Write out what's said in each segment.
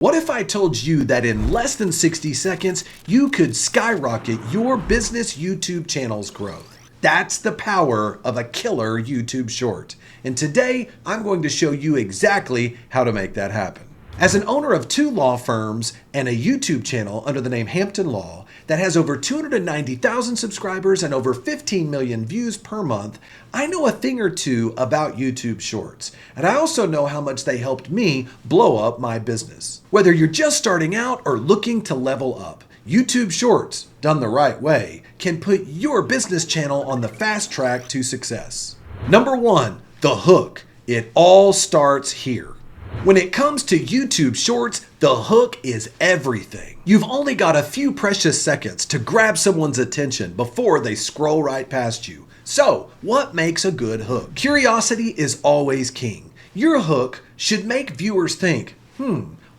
What if I told you that in less than 60 seconds, you could skyrocket your business YouTube channel's growth? That's the power of a killer YouTube short. And today, I'm going to show you exactly how to make that happen. As an owner of 2 law firms and a YouTube channel under the name Hampton Law that has over 290,000 subscribers and over 15 million views per month, I know a thing or two about YouTube Shorts. And I also know how much they helped me blow up my business. Whether you're just starting out or looking to level up, YouTube Shorts, done the right way, can put your business channel on the fast track to success. Number 1, the hook. It all starts here. When it comes to YouTube Shorts, the hook is everything. You've only got a few precious seconds to grab someone's attention before they scroll right past you. So, what makes a good hook? Curiosity is always king. Your hook should make viewers think,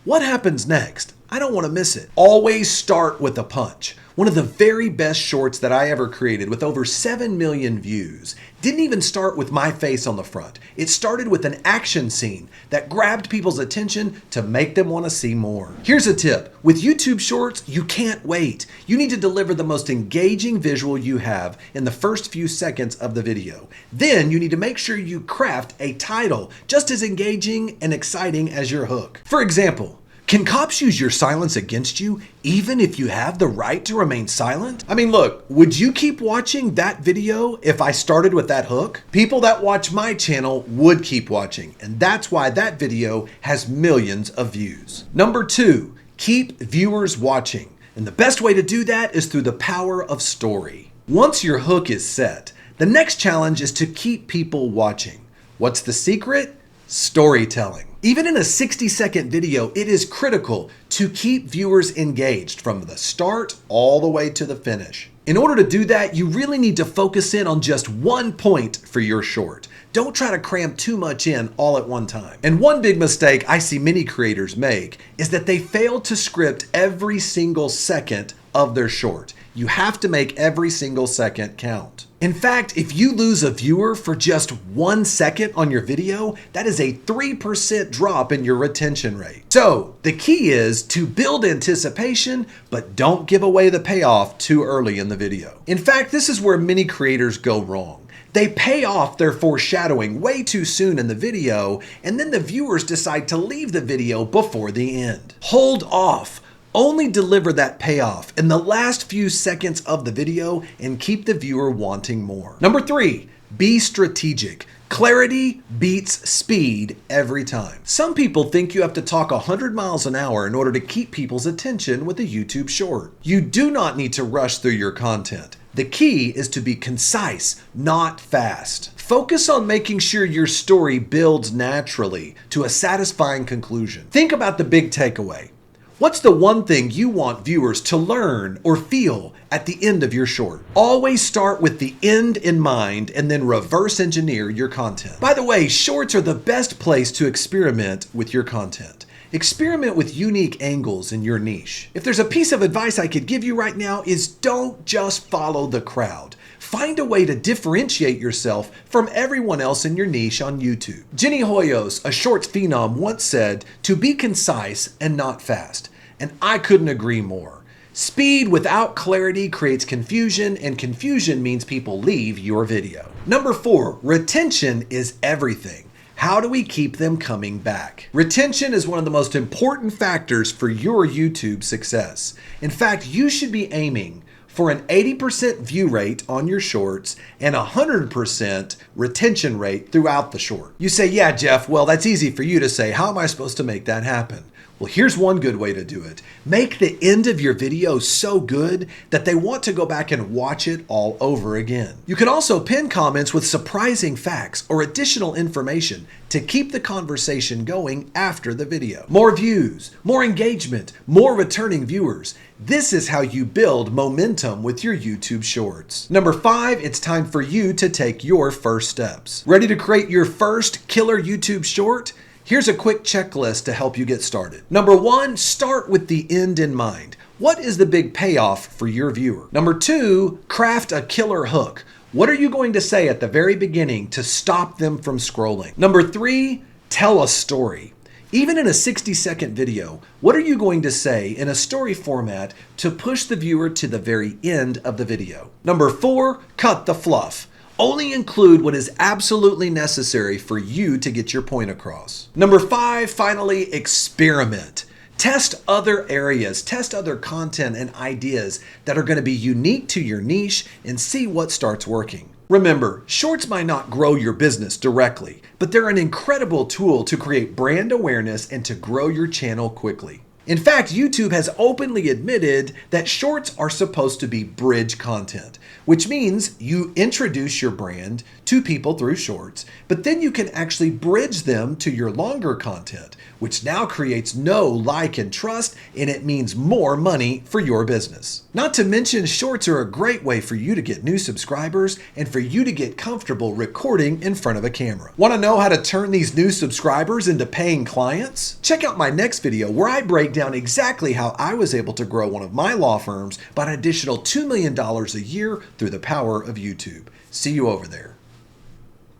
what happens next? I don't want to miss it. Always start with a punch. One of the very best shorts that I ever created with over 7 million views didn't even start with my face on the front. It started with an action scene that grabbed people's attention to make them want to see more. Here's a tip. With YouTube Shorts, you can't wait. You need to deliver the most engaging visual you have in the first few seconds of the video. Then you need to make sure you craft a title just as engaging and exciting as your hook. For example, can cops use your silence against you even if you have the right to remain silent? I mean, look, would you keep watching that video if I started with that hook? People that watch my channel would keep watching, and that's why that video has millions of views. Number 2, keep viewers watching. And the best way to do that is through the power of story. Once your hook is set, the next challenge is to keep people watching. What's the secret? Storytelling. Even in a 60-second video, it is critical to keep viewers engaged from the start all the way to the finish. In order to do that, you really need to focus in on just one point for your short. Don't try to cram too much in all at one time. And one big mistake I see many creators make is that they fail to script every single second of their short. You have to make every single second count. In fact, if you lose a viewer for just 1 second on your video, that is a 3% drop in your retention rate. So the key is to build anticipation, but don't give away the payoff too early in the video. In fact, this is where many creators go wrong. They pay off their foreshadowing way too soon in the video, and then the viewers decide to leave the video before the end. Hold off. Only deliver that payoff in the last few seconds of the video and keep the viewer wanting more. Number 3, be strategic. Clarity beats speed every time. Some people think you have to talk 100 miles an hour in order to keep people's attention with a YouTube short. You do not need to rush through your content. The key is to be concise, not fast. Focus on making sure your story builds naturally to a satisfying conclusion. Think about the big takeaway. What's the one thing you want viewers to learn or feel at the end of your short? Always start with the end in mind and then reverse engineer your content. By the way, shorts are the best place to experiment with your content. Experiment with unique angles in your niche. If there's a piece of advice I could give you right now is don't just follow the crowd. Find a way to differentiate yourself from everyone else in your niche on YouTube. Jenny Hoyos, a shorts phenom, once said to be concise and not fast. And I couldn't agree more. Speed without clarity creates confusion, and confusion means people leave your video. Number 4, retention is everything. How do we keep them coming back? Retention is one of the most important factors for your YouTube success. In fact, you should be aiming for an 80% view rate on your shorts and 100% retention rate throughout the short. You say, yeah, Jeff, well, that's easy for you to say. How am I supposed to make that happen? Well, here's one good way to do it. Make the end of your video so good that they want to go back and watch it all over again. You can also pin comments with surprising facts or additional information to keep the conversation going after the video. More views, more engagement, more returning viewers. This is how you build momentum with your YouTube shorts. Number 5, it's time for you to take your first steps. Ready to create your first killer YouTube short? Here's a quick checklist to help you get started. Number 1, start with the end in mind. What is the big payoff for your viewer? Number 2, craft a killer hook. What are you going to say at the very beginning to stop them from scrolling? Number 3, tell a story. Even in a 60-second video, what are you going to say in a story format to push the viewer to the very end of the video? Number 4, cut the fluff. Only include what is absolutely necessary for you to get your point across. Number 5, finally, experiment. Test other areas, test other content and ideas that are going to be unique to your niche and see what starts working. Remember, shorts might not grow your business directly, but they're an incredible tool to create brand awareness and to grow your channel quickly. In fact, YouTube has openly admitted that shorts are supposed to be bridge content, which means you introduce your brand to people through shorts, but then you can actually bridge them to your longer content, which now creates know, like, and trust, and it means more money for your business. Not to mention, shorts are a great way for you to get new subscribers and for you to get comfortable recording in front of a camera. Want to know how to turn these new subscribers into paying clients? Check out my next video where I break down exactly how I was able to grow one of my law firms by an additional $2 million a year through the power of YouTube. See you over there.